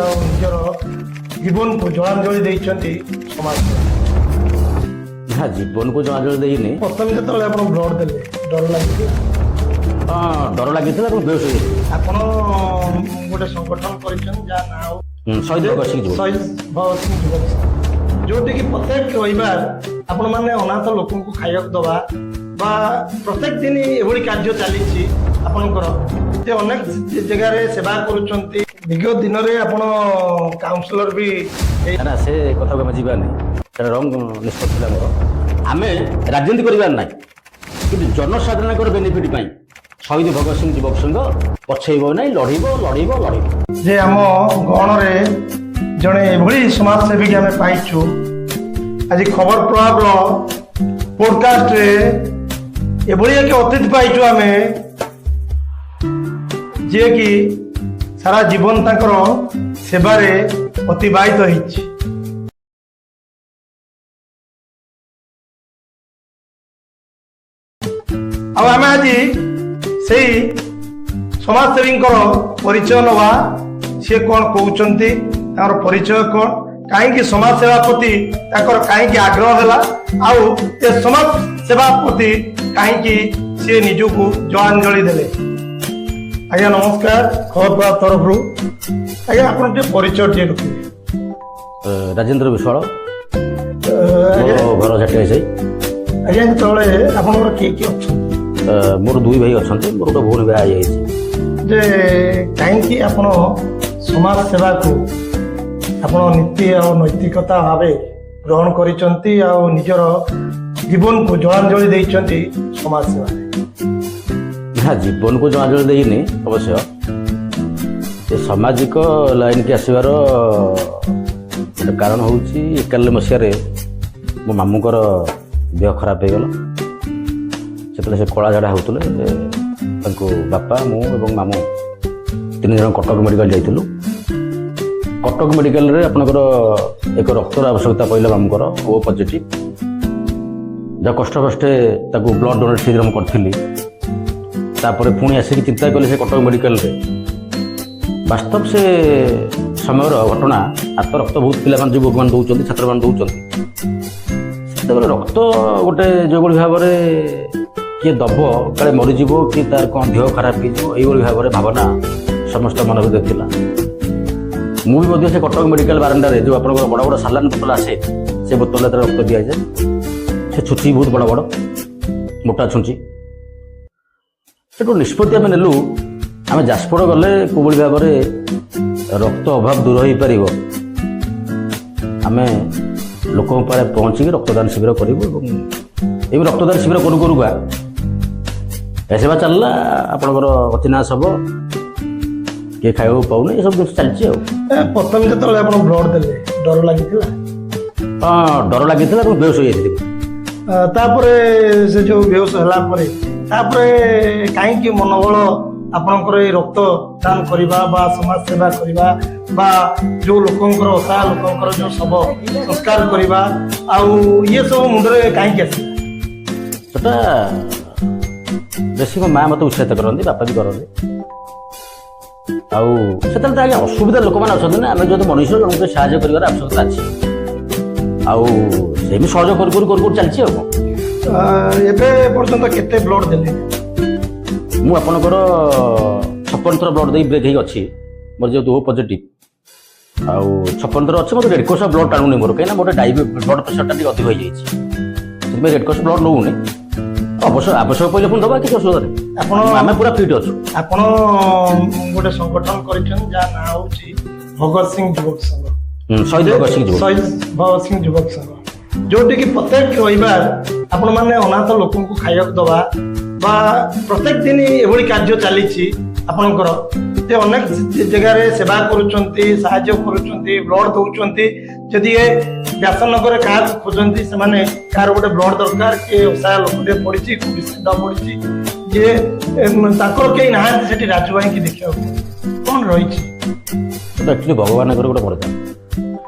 ଆଉ ନିଜର ଜୀବନକୁ ଜଳାଞ୍ଜଳି ଦେଇଛନ୍ତି ସମାଜ ନା ଜୀବନକୁ ଜଳାଞ୍ଜଳି ଦେଇନି। ପ୍ରଥମେ ଯେତେବେଳେ ଆପଣ ବ୍ଲଡ୍ ଦେଲେ ଡର ଲାଗିଥିଲା? ହଁ ଡର ଲାଗିଥିଲା ଏବଂ ବେହୋସ ହେଇଯାଇଥିଲି। ଆପଣ ଗୋଟେ ସଂଗଠନ କରିଛନ୍ତି ଯାହା ନାଁ ଶହୀଦ ଭଗତ ସିଂ ଯୁବ ଶହୀଦ ଭଗତ ସିଂ ଯୁବ ସଂଘ, ଯୋଉଠିକି ପ୍ରତ୍ୟେକ ରବିବାର ଆପଣମାନେ ଅନାଥ ଲୋକଙ୍କୁ ଖାଇବାକୁ ଦେବା ବା ପ୍ରତ୍ୟେକ ଦିନ ଏଭଳି କାର୍ଯ୍ୟ ଚାଲିଛି ଆପଣଙ୍କର, ଯେ ଅନେକ ଜାଗାରେ ସେବା କରୁଛନ୍ତି। ବିଗତ ଦିନରେ ଆପଣ କାଉନସିଲର ବି ନା ସେ କଥାକୁ ଆମେ ଯିବା ନାହିଁ, ସେଟା ରଙ୍ଗ ନିଷ୍ପତ୍ତି ଥିଲା ମୋର। ଆମେ ରାଜନୀତି କରିବାର ନାହିଁ, କିନ୍ତୁ ଜନସାଧାରଣଙ୍କର ବେନିଫିଟ୍ ପାଇଁ ଶହୀଦ ଭଗତ ସିଂ ଯୁବକ ସଂଘ ପଛେଇବ ନାହିଁ, ଲଢ଼ିବ ଲଢ଼ିବ ଲଢ଼ିବ। ଯେ ଆମ ଗଣରେ ଜଣେ ଏଭଳି ସମାଜସେବୀକି ଆମେ ପାଇଛୁ। ଆଜି ଖବର ପ୍ରଭାବର ପୋଡକାଷ୍ଟରେ ଏଭଳି ଏକ ଅତିଥି ପାଇଛୁ ଆମେ, ଯିଏକି ସାରା ଜୀବନ ତାଙ୍କର ସେବାରେ ଅତିବାହିତ ହେଇଛି। ଆଉ ଆମେ ଆଜି ସେଇ ସମାଜସେବୀଙ୍କର ପରିଚୟ ନେବା। ସିଏ କ'ଣ କହୁଛନ୍ତି, ତାଙ୍କର ପରିଚୟ କ'ଣ, କାହିଁକି ସମାଜ ସେବା ପ୍ରତି ତାଙ୍କର କାହିଁକି ଆଗ୍ରହ ହେଲା, ଆଉ ଏ ସମାଜ ସେବା ପ୍ରତି କାହିଁକି ସିଏ ନିଜକୁ ଜଳାଞ୍ଜଳି ଦେଲେ। ଆଜ୍ଞା ନମସ୍କାର, ଖବରପ୍ରଭାବ ତରଫରୁ। ଆଜ୍ଞା ଆପଣ ଟିକେ ପରିଚୟ ଟିକେ ରଖିବେ। ରାଜେନ୍ଦ୍ର ବିଶ୍ୱାଳ, ଆଜ୍ଞା ଘର ଝାଟିଆ ସାହି। ଆଜ୍ଞା ଯେତେବେଳେ ଆପଣଙ୍କର କିଏ କିଏ ଅଛନ୍ତି? ମୋର ଦୁଇ ଭାଇ ଅଛନ୍ତି, ମୋର ଗୋଟେ ଭଉଣୀ ବାହା ହେଇଯାଇଛି। ଯେ କାହିଁକି ଆପଣ ସମାଜ ସେବାକୁ ଆପଣ ନୀତି ଆଉ ନୈତିକତା ଭାବେ ଗ୍ରହଣ କରିଛନ୍ତି ଆଉ ନିଜର ଜୀବନକୁ ଜଳାଞ୍ଜଳି ଦେଇଛନ୍ତି ସମାଜ ସେବାରେ? ନା ଜୀବନକୁ ଜଳାଞ୍ଜଳି ଦେଇନି ଅବଶ୍ୟ। ଏ ସାମାଜିକ ଲାଇନ୍କି ଆସିବାର ଗୋଟେ କାରଣ ହେଉଛି 91 ମସିହାରେ ମୋ ମାମୁଙ୍କର ଦେହ ଖରାପ ହେଇଗଲା। ସେତେବେଳେ ସେ କଳା ଝାଡ଼ା ହେଉଥିଲେ। ତାଙ୍କୁ ବାପା, ମୁଁ ଏବଂ ମାମୁଁ 3 ଜଣ କଟକ ମେଡ଼ିକାଲ ଯାଇଥିଲୁ। କଟକ ମେଡ଼ିକାଲରେ ଆପଣଙ୍କର ଏକ ରକ୍ତର ଆବଶ୍ୟକତା ପଡ଼ିଲା ମାମୁଙ୍କର, ଓ ପଜିଟିଭ୍। ଯାହା କଷ୍ଟକଷ୍ଟେ ତାକୁ ବ୍ଲଡ଼ ଡୋନେଟ୍ ଶୀଘ୍ର ମୁଁ କରିଥିଲି। ତାପରେ ପୁଣି ଆସିକି ଚିନ୍ତା କଲି ସେ କଟକ ମେଡ଼ିକାଲରେ ବାସ୍ତବ ସେ ସମୟର ଘଟଣା। ହାତ ରକ୍ତ ବହୁତ ପିଲାମାନେ ଯୁବକମାନେ ଦେଉଛନ୍ତି, ଛାତ୍ରମାନେ ଦେଉଛନ୍ତି। ସେତେବେଳେ ରକ୍ତ ଗୋଟେ ଯେଉଁଭଳି ଭାବରେ କିଏ ଦେବ, କାଳେ ମରିଯିବ, କି ତାର କ'ଣ ଦେହ ଖରାପ ହେଇଯିବ, ଏଇଭଳି ଭାବରେ ଭାବନା ସମସ୍ତ ମନ ଭିତରେ ଥିଲା। ମୁଁ ବି ମଧ୍ୟ ସେ କଟକ ମେଡ଼ିକାଲ ବାରଣ୍ଡାରେ ଯେଉଁ ଆପଣଙ୍କର ବଡ଼ ବଡ଼ ସାଲାଇନ୍ ବୋତଲ ଆସେ, ସେ ବୋତଲରେ ତାର ରକ୍ତ ଦିଆଯାଏ। ସେ ଛୁଞ୍ଚି ବହୁତ ବଡ଼ ବଡ଼ ମୋଟା ଛୁଞ୍ଚି। ସେଠୁ ନିଷ୍ପତ୍ତି ଆମେ ନେଲୁ, ଆମେ ଯାଜପୁର ଗଲେ କେଉଁଭଳି ଭାବରେ ରକ୍ତ ଅଭାବ ଦୂର ହୋଇପାରିବ, ଆମେ ଲୋକଙ୍କ ପାଖରେ ପହଞ୍ଚିକି ରକ୍ତଦାନ ଶିବିର କରିବୁ। ଏବଂ ଏଇ ରକ୍ତଦାନ ଶିବିର କରୁ କରୁକା ସେବା ଚାଲିଲା। ଆପଣଙ୍କର ଅଚିହ୍ନା ଶବ, କିଏ ଖାଇବାକୁ ପାଉନି, ଏସବୁ ଜିନିଷ ଚାଲିଛି। ଆଉ ପ୍ରଥମେ ଯେତେବେଳେ ଆପଣ ବ୍ଲଡ୍ ଦେଲେ ଡର ଲାଗିଥିଲା? ହଁ ଡର ଲାଗିଥିଲା ଏବଂ ବେହୋସ ହେଇଯାଇଥିଲି। ତାପରେ ସେ ଯେଉଁ ବେହୋସ ହେଲା ପରେ ତାପରେ କାହିଁକି ମନୋବଳ ଆପଣଙ୍କର ଏଇ ରକ୍ତ ଦାନ କରିବା ବା ସମାଜ ସେବା କରିବା ବା ଯେଉଁ ଲୋକଙ୍କର ଅସହାୟ ଲୋକଙ୍କର ଯେଉଁ ଶବ ସଂସ୍କାର କରିବା, ଆଉ ଇଏ ସବୁ ମୁଣ୍ଡରେ କାହିଁକି ଆସିଲା? ସେଟା ବେଶୀ ମୋ ମା ମୋତେ ଉତ୍ସାହିତ କରନ୍ତି, ବାପା ବି କରନ୍ତି। ଆଉ ସେତେବେଳେ ତ ଆଜ୍ଞା ଅସୁବିଧା ଲୋକମାନେ ଅଛନ୍ତି ନା, ଆମେ ଯଦି ମଣିଷ ଜଣଙ୍କୁ ସାହାଯ୍ୟ କରିବାର ଆବଶ୍ୟକତା ଅଛି। ଆଉ ସେମିତି ସହଯୋଗ କରୁ କରୁ କରୁ କରୁ ଚାଲିଛି। ଆଉ ଏବେ ପର୍ଯ୍ୟନ୍ତ କେତେ ବ୍ଲଡ୍ ଦେଲେ? ମୁଁ ଆପଣଙ୍କର 56 ଥର ବ୍ଲଡ୍ ଦେଇ ବ୍ରେକ୍ ହେଇକି ଅଛି। ମୋର ଯେହେତୁ ଓ ପଜିଟିଭ୍, ଆଉ 56 ଥର ଅଛି। ମୋତେ ରେଡ୍ କ୍ରସ୍ ବ୍ଲଡ୍ ଟାଣୁନି ମୋର, କାହିଁକିନା ମୋର ବ୍ଲଡ୍ ପ୍ରେସରଟା ଟିକେ ଅଧିକ ହେଇଯାଇଛି। ସେଥିପାଇଁ ରେଡ୍ କ୍ରସ୍ ବ୍ଲଡ୍ ନେଉନି। ଅବଶ୍ୟ ଆବଶ୍ୟକ ପଡ଼ିଲେ ପୁଣି ଦେବା, କିଛି ଅସୁବିଧା ନାହିଁ। ଆମେ ପୁରା ଫିଟ୍ ଅଛୁ। ଆପଣ ଗୋଟେ ସଂଗଠନ କରିଛନ୍ତି ଯାହା ନାଁ ହେଉଛି ଭଗତ ସିଂ ଯୁବକ ସଂଘ, ଶହୀଦ ଭଗତ ସିଂ ଯୁବ ଶହୀଦ ଭଗତ ସିଂ ଯୁବକ ସଂଘ, ଯୋଉଠିକି ପ୍ରତ୍ୟେକ ରବିବାର ଆପଣମାନେ ଅନାଥ ଲୋକଙ୍କୁ ଖାଇବାକୁ ଦେବା ବା ପ୍ରତ୍ୟେକ ଦିନ ଏଭଳି କାର୍ଯ୍ୟ ଚାଲିଛି ଆପଣଙ୍କର, ଯେ ଅନେକ ଜାଗାରେ ସେବା କରୁଛନ୍ତି, ସାହାଯ୍ୟ କରୁଛନ୍ତି, ବ୍ଲଡ୍ ଦେଉଛନ୍ତି। ଯଦି ଏ ବ୍ୟାସନଗରରେ କାହାକୁ ଖୋଜନ୍ତି, ସେମାନେ କାହାର ଗୋଟେ ବ୍ଲଡ୍ ଦରକାର, କିଏ ଅସହାୟ ଲୋକଟେ ପଡ଼ିଛି, ବିଶୁଦ୍ଧ ପଡ଼ିଛି, ଯିଏ ତାଙ୍କର କେହି ନାହାନ୍ତି ସେଠି ରାଜୁ ଭାଇକି ଦେଖିବାକୁ, କ'ଣ ରହିଛି? ସେଟା ଆକ୍ଚୁଆଲି ଭଗବାନଙ୍କର ଗୋଟେ ବରଦାନ।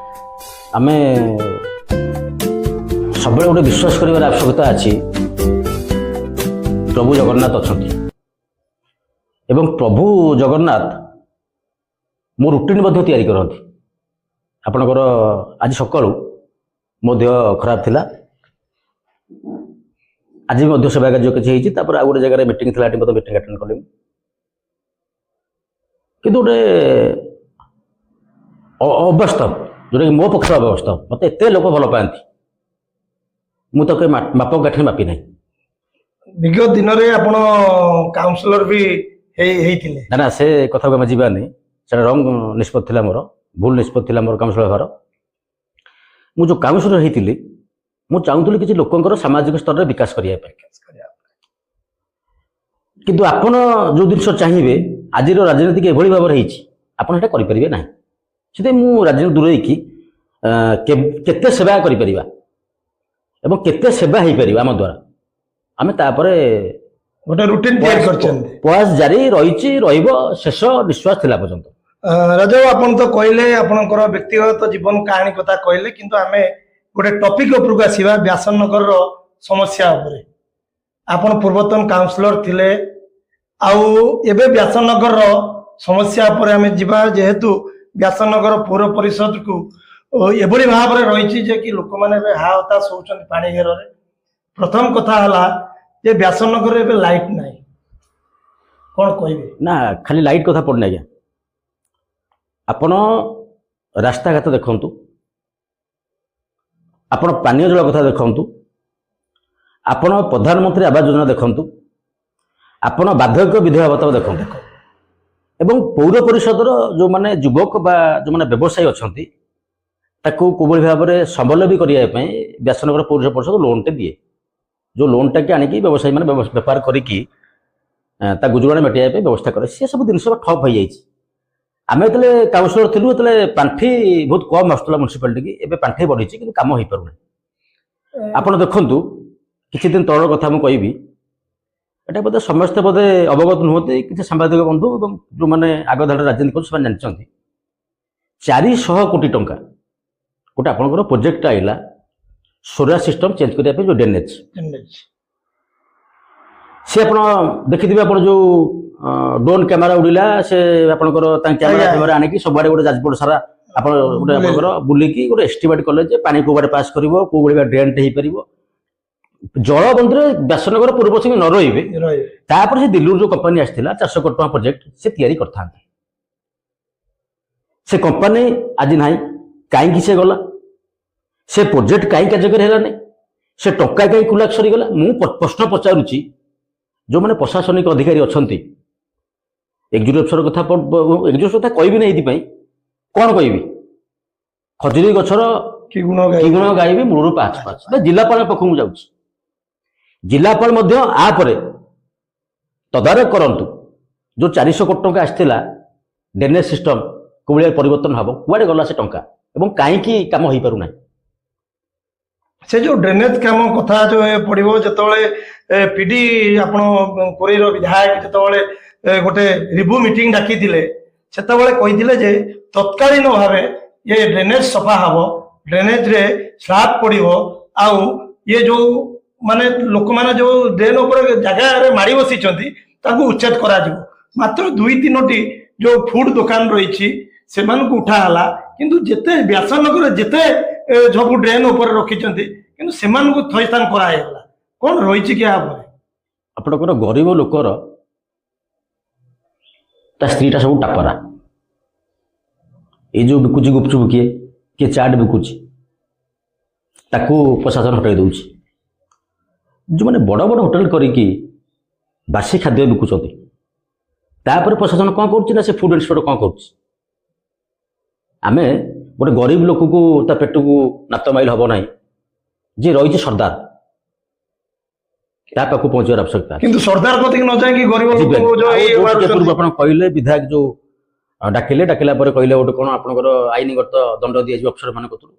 ଆମେ ସବୁବେଳେ ଗୋଟେ ବିଶ୍ୱାସ କରିବାର ଆବଶ୍ୟକତା ଅଛି, ପ୍ରଭୁ ଜଗନ୍ନାଥ ଅଛନ୍ତି ଏବଂ ପ୍ରଭୁ ଜଗନ୍ନାଥ ମୋ ରୁଟିନ୍ ମଧ୍ୟ ତିଆରି କରନ୍ତି। ଆପଣଙ୍କର ଆଜି ସକାଳୁ ମୋ ଦେହ ଖରାପ ଥିଲା, ଆଜି ମଧ୍ୟ ସେବା କାର୍ଯ୍ୟ କିଛି ହେଇଛି, ତାପରେ ଆଉ ଗୋଟେ ଜାଗାରେ ମିଟିଂ ଥିଲା, ଏଠି ମଧ୍ୟ ମିଟିଂ ଆଟେଣ୍ଡ କଲି। କିନ୍ତୁ ଗୋଟେ ଅବାସ୍ତବ, ଯେଉଁଟାକି ମୋ ପକ୍ଷରେ ଅବାସ୍ତବ, ମୋତେ ଏତେ ଲୋକ ଭଲ ପାଆନ୍ତି, ମୁଁ ତାକୁ ମାପ କାଠି ମାପି ନାହିଁ। ବିଗତ ଦିନରେ ଆପଣ କାଉନସିଲର ବି ହେଇଥିଲେ। ନା ସେ କଥାକୁ ଆମେ ଯିବାନି, ସେଟା ରଙ୍ଗ ନିଷ୍ପତ୍ତି ଥିଲା, ମୋର ଭୁଲ ନିଷ୍ପତ୍ତି ଥିଲା ମୋର କାଉନସିଲର ହେବାର। ମୁଁ ଯେଉଁ କାଉନସିଲର ହେଇଥିଲି, ମୁଁ ଚାହୁଁଥିଲି କିଛି ଲୋକଙ୍କର ସାମାଜିକ ସ୍ତରରେ ବିକାଶ କରିବା ପାଇଁ। କିନ୍ତୁ ଆପଣ ଯେଉଁ ଜିନିଷ ଚାହିଁବେ, ଆଜିର ରାଜନୀତିକ ଏଭଳି ଭାବରେ ହେଇଛି, ଆପଣ ସେଟା କରିପାରିବେ ନାହିଁ। ସେଥିପାଇଁ ମୁଁ ରାଜନୀତି ଦୂରେଇକି କେତେ ସେବା କରିପାରିବା ଏବଂ କେତେ ସେବା ହେଇପାରିବ ଆମ ଦ୍ୱାରା, ଆମେ ତାପରେ ଗୋଟେ ରୁଟିନ ତିଆରି କରିଛନ୍ତି। ପ୍ରୟାସ ଜାରି ରହିଛି, ରହିବ ଶେଷ ନିଶ୍ୱାସ ଥିଲା ପର୍ଯ୍ୟନ୍ତ। ରାଜା ବାବୁ, ଆପଣ ତ କହିଲେ ଆପଣଙ୍କର ବ୍ୟକ୍ତିଗତ ଜୀବନ କାହାଣୀ କଥା କହିଲେ, କିନ୍ତୁ ଆମେ ଗୋଟେ ଟପିକ ଉପରକୁ ଆସିବା, ବ୍ୟାସନଗରର ସମସ୍ୟା ଉପରେ। ଆପଣ ପୂର୍ବତନ କାଉନସିଲର ଥିଲେ, ଆଉ ଏବେ ବ୍ୟାସନଗରର ସମସ୍ୟା ଉପରେ ଆମେ ଯିବା। ଯେହେତୁ ବ୍ୟାସନଗର ପୌର ପରିଷଦକୁ ଏଭଳି ଭାବରେ ରହିଛି ଯେ କି ଲୋକମାନେ ଏବେ ହା ହତାଶ ହଉଛନ୍ତି ପାଣି ଘେରରେ। ପ୍ରଥମ କଥା ହେଲା ଯେ ବ୍ୟାସନଗରରେ ଏବେ ଲାଇଟ୍ ନାହିଁ, କଣ କହିବେ? ନା, ଖାଲି ଲାଇଟ୍ କଥା ପଡୁନି ଆଜ୍ଞା, ଆପଣ ରାସ୍ତାଘାଟ ଦେଖନ୍ତୁ, ଆପଣ ପାନୀୟ ଜଳ କଥା ଦେଖନ୍ତୁ, ଆପଣ ପ୍ରଧାନମନ୍ତ୍ରୀ ଆବାସ ଯୋଜନା ଦେଖନ୍ତୁ, ଆପଣ ବାର୍ଦ୍ଧକ୍ୟ ବିଧବା ଭତ୍ତା ଦେଖନ୍ତୁ, ଏବଂ ପୌର ପରିଷଦର ଯେଉଁମାନେ ଯୁବକ ବା ଯେଉଁମାନେ ବ୍ୟବସାୟୀ ଅଛନ୍ତି, ତାକୁ କିଭଳି ଭାବରେ ସ୍ୱାବଲମ୍ବୀ କରିବା ପାଇଁ ବ୍ୟାସନଗର ପୌର ପରିଷଦ ଲୋନ୍ଟେ ଦିଏ। ଯେଉଁ ଲୋନ୍ଟାକି ଆଣିକି ବ୍ୟବସାୟୀମାନେ ବେପାର କରିକି ତା ଗୁଜୁରାଣ ମେଣ୍ଟାଇବା ପାଇଁ ବ୍ୟବସ୍ଥା କରେ। ସେ ସବୁ ଜିନିଷ ଠପ୍ ହୋଇଯାଇଛି। ଆମେ ଯେତେବେଳେ କାଉନସିଲର ଥିଲୁ, ଯେତେବେଳେ ପାଣ୍ଠି ବହୁତ କମ୍ ଆସୁଥିଲା ମ୍ୟୁନିସିପାଲିଟିକି, ଏବେ ପାଣ୍ଠି ବଢ଼ିଛି କିନ୍ତୁ କାମ ହେଇପାରୁନାହିଁ। ଆପଣ ଦେଖନ୍ତୁ, କିଛି ଦିନ ତଳର କଥା ମୁଁ କହିବି, ଏଟା ବୋଧେ ସମସ୍ତେ ବୋଧେ ଅବଗତ ନୁହନ୍ତି, କିଛି ସାମ୍ବାଦିକ ବନ୍ଧୁ ଏବଂ ଯେଉଁମାନେ ଆଗ ଧାରରେ ରାଜନୀତି କରୁଛନ୍ତି ସେମାନେ ଜାଣିଛନ୍ତି, 400 କୋଟି ଟଙ୍କା ଗୋଟେ ଆପଣଙ୍କର ପ୍ରୋଜେକ୍ଟ ଆଇଲା, ସୋଲାର ସିଷ୍ଟମ ଚେଞ୍ଜ କରିବା ପାଇଁ, ଯେଉଁ ଡ୍ରେନେଜ। ସେ ଆପଣ ଦେଖିଥିବେ, ଆପଣ ଯେଉଁ ଡ୍ରୋନ୍ କ୍ୟାମେରା ଉଡ଼ିଲା, ସେ ଆପଣଙ୍କର ତାଙ୍କ କ୍ୟାମେରା ଆଣିକି ସବୁଆଡ଼େ ଗୋଟେ ଯାଜପୁର ସାରା ଆପଣ ଗୋଟେ ଆପଣଙ୍କର ବୁଲିକି ଗୋଟେ ଏଷ୍ଟିମେଟ୍ କଲେ ଯେ ପାଣି କୋଉ ବାଟେ ପାସ୍ କରିବ, କୋଉ ଭଳିଆ ଡ୍ରେନ୍ଟେ ହେଇପାରିବ। ଜଳବନ୍ଧରେ ବ୍ୟାସନଗର ପୂର୍ବସି ନ ରହିବେ, ତାପରେ ସେ ଦିଲ୍ଲୀରୁ ଯେଉଁ କମ୍ପାନୀ ଆସିଥିଲା 400 କୋଟି ଟଙ୍କା ପ୍ରୋଜେକ୍ଟ ସେ ତିଆରି କରିଥାନ୍ତେ। ସେ କମ୍ପାନୀ ଆଜି ନାହିଁ, କାହିଁକି ସେ ଗଲା? ସେ ପ୍ରୋଜେକ୍ଟ କାହିଁକି କାର୍ଯ୍ୟକାରୀ ହେଲାନି? ସେ ଟଙ୍କା କାହିଁକି କୁଲାକ୍ ସରିଗଲା? ମୁଁ ପ୍ରଶ୍ନ ପଚାରୁଛି, ଯେଉଁମାନେ ପ୍ରଶାସନିକ ଅଧିକାରୀ ଅଛନ୍ତି, ଏକ୍ଜିକ୍ୟୁଟିଭ ଅଫିସର କଥା କହିବି ନାହିଁ, ଏଇଥିପାଇଁ କ'ଣ କହିବି? ଖଜୁରୀ ଗଛର କି ଗୁଣ ଗାଇବି ମୂଳରୁ ପାଚ ପାଚ। ଜିଲ୍ଲାପାଳ ପାଖକୁ ଯାଉଛି, ଜିଲ୍ଲାପାଳ ମଧ୍ୟ ଆ ପରେ ତଦାରଖ କରନ୍ତୁ। ଯେଉଁ 400 କୋଟି ଟଙ୍କା ଆସିଥିଲା ଡ୍ରେନେଜ ସିଷ୍ଟମ କୋଭଳିଆ ପରିବର୍ତ୍ତନ ହେବ, କୁଆଡ଼େ ଗଲା ସେ ଟଙ୍କା ଏବଂ କାହିଁକି କାମ ହେଇପାରୁନାହିଁ? ସେ ଯେଉଁ ଡ୍ରେନେଜ କାମ କଥା ପଡ଼ିବ, ଯେତେବେଳେ ପିଡି ଆପଣ କୋରେଇର ବିଧାୟକ ଯେତେବେଳେ ଗୋଟେ ରିଭ୍ୟୁ ମିଟିଂ ଡାକିଥିଲେ, ସେତେବେଳେ କହିଥିଲେ ଯେ ତତ୍କାଳୀନ ଭାବେ ଇଏ ଡ୍ରେନେଜ ସଫା ହବ, ଡ୍ରେନେଜରେ ସ୍ଲାବ୍ ପଡ଼ିବ, ଆଉ ଇଏ ଯେଉଁ ମାନେ ଲୋକମାନେ ଯେଉଁ ଡ୍ରେନ୍ ଉପରେ ଜାଗାରେ ମାଡ଼ି ବସିଛନ୍ତି ତାକୁ ଉଚ୍ଛେଦ କରାଯିବ। ମାତ୍ର 2-3ଟି ଯେଉଁ ଫୁଡ୍ ଦୋକାନ ରହିଛି ସେମାନଙ୍କୁ ଉଠା ହେଲା, କିନ୍ତୁ ଯେତେ ବ୍ୟାସନଗରରେ ଯେତେ ସବୁ ଡ୍ରେନ୍ ଉପରେ ରଖିଛନ୍ତି କିନ୍ତୁ ସେମାନଙ୍କୁ ଥଇଥାନ କରାହେଇଗଲା। କ'ଣ ରହିଛି କି ଉପରେ? ଆପଣଙ୍କର ଗରିବ ଲୋକର ତା ସ୍ତ୍ରୀଟା ସବୁ ଟାପରା, ଏଇ ଯେଉଁ ବିକୁଛି ଗୁପଚୁପ, କିଏ ଚାଟ ବିକୁଛି, ତାକୁ ପ୍ରଶାସନ ହଟାଇ ଦେଉଛି। ଯେଉଁମାନେ ବଡ଼ ବଡ଼ ହୋଟେଲ କରିକି ବାସି ଖାଦ୍ୟ ବିକୁଛନ୍ତି, ତାପରେ ପ୍ରଶାସନ କ'ଣ କରୁଛି ନା ସେ ଫୁଡ୍ ଇନ୍ସପେକ୍ଟର କ'ଣ କରୁଛି? ଆମେ ଗୋଟେ ଗରିବ ଲୋକକୁ ତା ପେଟକୁ ନାତ ମାଇଲ ହେବ ନାହିଁ, ଯିଏ ରହିଛି ସର୍ଦ୍ଦାର ତା ପାଖକୁ ପହଞ୍ଚିବାର ଆବଶ୍ୟକତା। କିନ୍ତୁ ସର୍ଦ୍ଦାର କତିକି ନ ଯାଇକି ଗରିବ ଆପଣ କହିଲେ, ବିଧାୟକ ଯେଉଁ ଡାକିଲା ପରେ କହିଲେ ଗୋଟେ କ'ଣ ଆପଣଙ୍କର ଆଇନଗତ ଦଣ୍ଡ ଦିଆଯିବ ଅଫିସର ମାନଙ୍କ କତରୁ।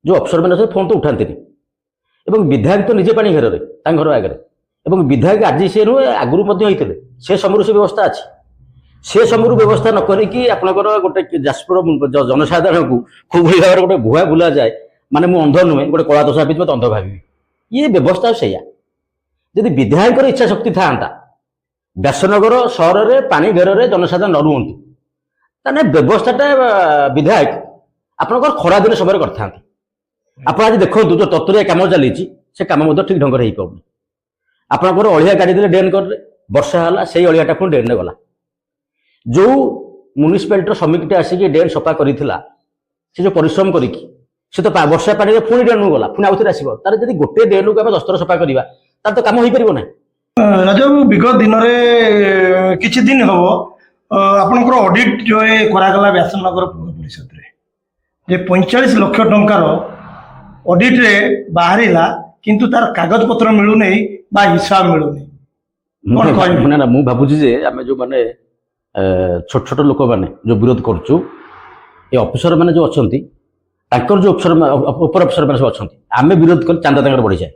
ଯେଉଁ ଅଫିସର ମାନେ ଫୋନ୍ ତ ଉଠାନ୍ତିନି, ଏବଂ ବିଧାୟକ ତ ନିଜେ ପାଣି ଘେରରେ ତାଙ୍କ ଘର ଆଗରେ, ଏବଂ ବିଧାୟକ ଆଜି ସେ ନୁହେଁ, ଆଗରୁ ମଧ୍ୟ ହେଇଥିଲେ, ସେ ସମୟରୁ ସେ ବ୍ୟବସ୍ଥା ଅଛି। ସେ ସମୟରୁ ବ୍ୟବସ୍ଥା ନ କରିକି ଆପଣଙ୍କର ଗୋଟେ ଯାଜପୁର ଜନସାଧାରଣଙ୍କୁ ଖୁବ୍ ଭାବରେ ଗୋଟେ ଭୁଆ ବୁଲାଯାଏ, ମାନେ ମୁଁ ଅନ୍ଧ ନୁହେଁ, ଗୋଟେ କଳା ଦୋଷ ଭାବିଛି ମତେ ଅନ୍ଧ ଭାବିବି। ଇଏ ବ୍ୟବସ୍ଥା ସେଇଆ। ଯଦି ବିଧାୟକର ଇଚ୍ଛା ଶକ୍ତି ଥାଆନ୍ତା ବ୍ୟାସନଗର ସହରରେ ପାଣି ଘେରରେ ଜନସାଧାରଣ ନ ରୁହନ୍ତୁ, ତାହେଲେ ବ୍ୟବସ୍ଥାଟା ବିଧାୟକ ଆପଣଙ୍କର ଖରାଦିନ ସମୟରେ କରିଥାନ୍ତି। ଆପଣ ଆଜି ଦେଖନ୍ତୁ ଯୋଉ ତତୁରିଆ କାମ ଚାଲିଛି ସେ କାମ ମଧ୍ୟ ଠିକ ଢଙ୍ଗରେ ହେଇପାରୁନି। ଆପଣଙ୍କର ଅଳିଆ ଗାଡ଼ି ଦେଲେ ଡ୍ରେନ୍ କରିଲେ, ବର୍ଷା ହେଲା ସେଇ ଅଳିଆଟା ପୁଣି ଡ୍ରେନ୍ରେ ଗଲା। ଯୋଉ ମ୍ୟୁନିସିପାଲିଟିର ଶ୍ରମିକଟା ଆସିକି ଡ୍ରେନ୍ ସଫା କରିଥିଲା ସେ ଯୋଉ ପରିଶ୍ରମ କରିକି ସେ ତ ବର୍ଷା ପାଣିରେ ପୁଣି ଡ୍ରେନ୍କୁ ଗଲା, ପୁଣି ଆଉଥରେ ଆସିବ। ତାର ଯଦି ଗୋଟେ ଡ୍ରେନ୍କୁ ଆମେ 10 ଥର ସଫା କରିବା ତାର ତ କାମ ହେଇପାରିବ ନାହିଁ। ରାଜବାବୁ, ବିଗତ ଦିନରେ କିଛି ଦିନ ହବ ଆପଣଙ୍କର ଅଡିଟ୍ ଯୋଉ କରାଗଲା ବ୍ୟାସନଗର ପୌର ପରିଷଦରେ ଯେ 45 ଲକ୍ଷ ଟଙ୍କାର ଅଡିଟ୍ରେ ବାହାରିଲା, କିନ୍ତୁ ତାର କାଗଜପତ୍ର ମିଳୁନି ବା ହିସାବ ମିଳୁନି। ମୁଁ ଭାବୁଛି ଯେ ଆମେ ଯୋଉମାନେ ଛୋଟ ଛୋଟ ଲୋକମାନେ ଯୋଉ ବିରୋଧ କରୁଛୁ, ଏ ଅଫିସର ମାନେ ଯୋଉ ଅଛନ୍ତି ତାଙ୍କର ଯୋଉ ଉପର ଅଫିସର ମାନେ ସବୁ ଅଛନ୍ତି, ଆମେ ବିରୋଧ କଲେ ଚାନ୍ଦା ତାଙ୍କର ବଢିଯାଏ।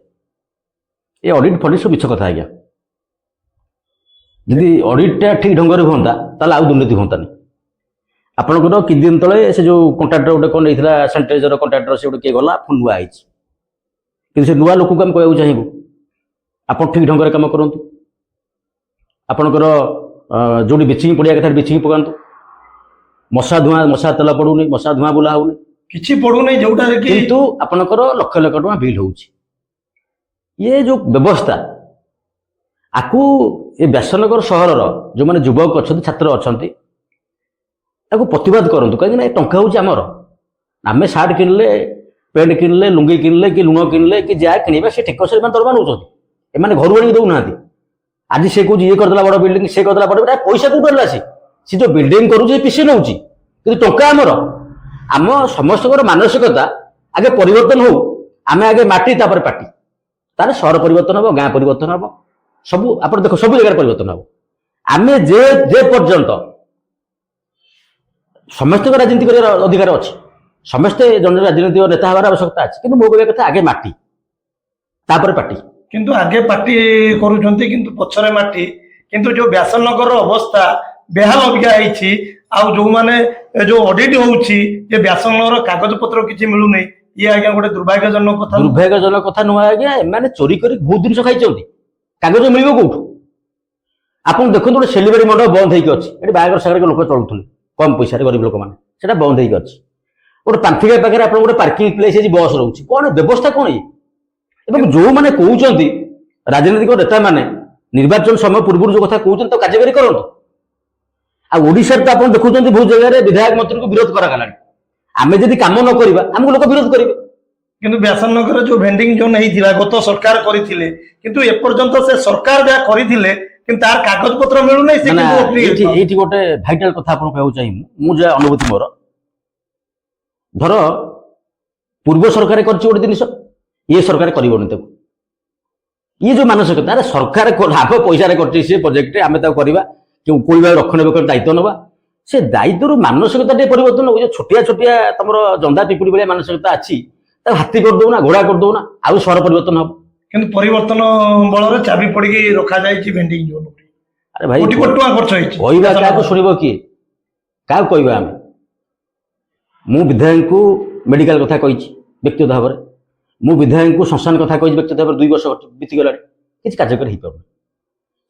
ଏ ଅଡିଟ୍ ଫଡିଟ୍ ସବୁ ମିଛ କଥା ଆଜ୍ଞା। ଯଦି ଅଡିଟ୍ଟା ଠିକ ଢଙ୍ଗରେ ହୁଅନ୍ତା ତାହେଲେ ଆଉ ଦୁର୍ନୀତି ହୁଅନ୍ତାନି। ଆପଣଙ୍କର କିଛି ଦିନ ତଳେ ସେ ଯୋଉ କଣ୍ଟ୍ରାକ୍ଟର ଗୋଟେ କଣ ନେଇଥିଲା ସାନିଟାଇଜର କଣ୍ଟ୍ରାକ୍ଟର, ସେ ଗୋଟେ କିଏ ଗଲା, ପୁଣି ନୂଆ ହେଇଛି। କିନ୍ତୁ ସେ ନୂଆ ଲୋକଙ୍କୁ ଆମେ କହିବାକୁ ଚାହିଁବୁ ଆପଣ ଠିକ ଢଙ୍ଗରେ କାମ କରନ୍ତୁ। ଆପଣଙ୍କର ଯୋଉଠି ବିଚିଂ ପଡ଼ିବା କଥା ବିଚିଂ ପକାନ୍ତୁ। ମଶା ତେଲ ପଡୁନି, ମଶା ଧୂଆଁ ବୁଲା ହଉନି, କିଛି ପଡୁନି, ଯୋଉଟା କିନ୍ତୁ ଆପଣଙ୍କର ଲକ୍ଷ ଲକ୍ଷ ଟଙ୍କା ବିଲ୍ ହଉଛି। ଇଏ ଯୋଉ ବ୍ୟବସ୍ଥା ଆକୁ ଏ ବ୍ୟାସନଗର ସହରର ଯୋଉମାନେ ଯୁବକ ଅଛନ୍ତି, ଛାତ୍ର ଅଛନ୍ତି, ତାକୁ ପ୍ରତିବାଦ କରନ୍ତୁ। କାହିଁକି ନା ଏ ଟଙ୍କା ହଉଛି ଆମର। ଆମେ ସାର୍ଟ କିଣିଲେ, ପ୍ୟାଣ୍ଟ କିଣିଲେ, ଲୁଙ୍ଗି କିଣିଲେ, କି ଲୁଣ କିଣିଲେ, କି ଯାହା କିଣିବା ସେ ଠିକସରେ ଏମାନେ ଦରମା ନେଉଛନ୍ତି। ଏମାନେ ଘରୁ ଆଣିକି ଦଉନାହାନ୍ତି। ଆଜି ସେ କହୁଛି ଇଏ କରିଦେଲା ବଡ ବିଲ୍ଡିଂ, ସେ କରିଦେଲା ବଡ ବିଲ୍ଡିଂ, ପଇସା କୋଉଠୁ ଆଣିଲା? ସେ ଯୋଉ ବିଲ୍ଡିଂ କରୁଛି ପିସି ନେଉଛି, କିନ୍ତୁ ଟଙ୍କା ଆମର। ଆମ ସମସ୍ତଙ୍କର ମାନସିକତା ଆଗେ ପରିବର୍ତ୍ତନ ହଉ। ଆମେ ଆଗେ ମାଟି ତାପରେ ପାଟି, ତାହେଲେ ସହର ପରିବର୍ତ୍ତନ ହବ, ଗାଁ ପରିବର୍ତ୍ତନ ହବ, ସବୁ ଆପଣ ଦେଖ ସବୁ ଜାଗାରେ ପରିବର୍ତ୍ତନ ହବ। ଆମେ ଯେ ପର୍ଯ୍ୟନ୍ତ ସମସ୍ତଙ୍କ ରାଜନୀତି କରିବାର ଅଧିକାର ଅଛି, ସମସ୍ତେ ଜଣେ ରାଜନୈତିକ ନେତା ହେବାର ଆବଶ୍ୟକତା ଅଛି, କିନ୍ତୁ ମୋ କହିବା କଥା ଆଗେ ମାଟି ତାପରେ ପାଟି। କିନ୍ତୁ ଆଗେ ପାଟି କରୁଛନ୍ତି, କିନ୍ତୁ ପଛରେ ମାଟି। କିନ୍ତୁ ଯୋଉ ବ୍ୟାସନଗରର ଅବସ୍ଥା ବେହାଲ ଅବିକା ହେଇଛି, ଆଉ ଯୋଉମାନେ ଯୋଉ ଅଡିଟ୍ ହଉଛି ଯେ ବ୍ୟାସନଗରର କାଗଜପତ୍ର କିଛି ମିଳୁନି, ଇଏ ଆଜ୍ଞା ଗୋଟେ ଦୁର୍ଭାଗ୍ୟଜନକ କଥା। ଦୁର୍ଭାଗ୍ୟଜନକ କଥା ନୁହେଁ ଆଜ୍ଞା। ଏମାନେ ଚୋରି କରି ବହୁତ ଜିନିଷ ଖାଇଛନ୍ତି, କାଗଜ ମିଳିବ କୋଉଠୁ? ଆପଣ ଦେଖନ୍ତୁ ଗୋଟେ ସେଲିବ୍ରିଟି ମଣ୍ଡପ ବନ୍ଦ ହେଇକି ଅଛି, ଏଠି ବାହାଘର ସାଗରରେ ଲୋକ ଚଳୁଥିଲେ କମ ପଇସାରେ, ଗରିବ ଲୋକମାନେ, ସେଟା ବନ୍ଦ ହେଇକି ଅଛି। ଗୋଟେ ପାନ୍ଥିକା ପାଖରେ ଆପଣ ଗୋଟେ ପାର୍କିଂ ପ୍ଲେସ୍ ହେଇଛି, ବସ୍ ରହୁଛି, କଣ ବ୍ୟବସ୍ଥା କଣ ଇଏ? ଏବଂ ଯୋଉମାନେ କହୁଛନ୍ତି ରାଜନୈତିକ ନେତା ମାନେ ନିର୍ବାଚନ ସମୟ ପୂର୍ବରୁ ଯୋଉ କଥା କହୁଛନ୍ତି ତାକୁ କାର୍ଯ୍ୟକାରୀ କରନ୍ତୁ। ଆଉ ଓଡିଶାରେ ତ ଆପଣ ଦେଖୁଛନ୍ତି ବହୁତ ଜାଗାରେ ବିଧାୟକ ମନ୍ତ୍ରୀଙ୍କୁ ବିରୋଧ କରାଗଲାଣି। ଆମେ ଯଦି କାମ ନ କରିବା ଆମକୁ ଲୋକ ବିରୋଧ କରିବେ। କିନ୍ତୁ ବ୍ୟାସନଗର ଯୋଉ ଭେଣ୍ଡିଂ ଜୋନ୍ ହେଇଥିଲା ଗତ ସରକାର କରିଥିଲେ, କିନ୍ତୁ ଏପର୍ଯ୍ୟନ୍ତ ସେ ସରକାର ଯାହା କରିଥିଲେ କିନ୍ତୁ ତାର କାଗଜପତ୍ର ମିଳୁନାହିଁ। ଏଇଠି ଗୋଟେ ଭାଇଟାଲ କଥା ଆପଣ କହିବାକୁ ଚାହିଁବୁ, ମୁଁ ଯାହା ଅନୁଭୂତି ମୋର, ଧର ପୂର୍ବ ସରକାର କରିଛି ଗୋଟେ ଜିନିଷ, ଇଏ ସରକାର କରିବନି ତାକୁ। ଇଏ ଯୋଉ ମାନସିକତା, ଆରେ ସରକାର ଲାଭ ପଇସାରେ କରିଛି ସେ ପ୍ରୋଜେକ୍ଟ, ଆମେ ତାକୁ କରିବା, କୋଇବାର ରକ୍ଷଣାବେକ୍ଷଣ ଦାୟିତ୍ୱ ନେବା। ସେ ଦାୟିତ୍ୱରୁ ମାନସିକତା ଟିକେ ପରିବର୍ତ୍ତନ ହବ। ଛୋଟିଆ ଛୋଟିଆ ତମର ଜନ୍ଦା ପିପୁଡି ଭଳିଆ ମାନସିକତା ଅଛି, ତାକୁ ହାତୀ କରିଦଉନା, ଘୋଡା କରିଦଉନା, ଆଉ ସହର ପରିବର୍ତ୍ତନ ହବ। କିନ୍ତୁ ପରିବର୍ତ୍ତନ ବଳରେ ଚାବି ପଡିକି ରଖାଯାଇଛି ଭେଣ୍ଡିଂ ଜୋନ୍। ଆରେ ଭାଇ କୋଟି କୋଟି ଟଙ୍କା ଖର୍ଚ୍ଚ ହେଇଛି, କହିବା କାହାକୁ ଶୁଣିବ କିଏ? କାହାକୁ କହିବା ଆମେ? ମୁଁ ବିଧାୟକଙ୍କୁ ମେଡିକାଲ କଥା କହିଛି ବ୍ୟକ୍ତିଗତ ଭାବରେ, ମୁଁ ବିଧାୟକଙ୍କୁ ଶ୍ମଶାନ କଥା କହିଛି ବ୍ୟକ୍ତିଗତ ଭାବରେ, 2 ବର୍ଷ ବିତିଗଲାଣି, କିଛି କାର୍ଯ୍ୟକାରୀ ହେଇପାରୁନି।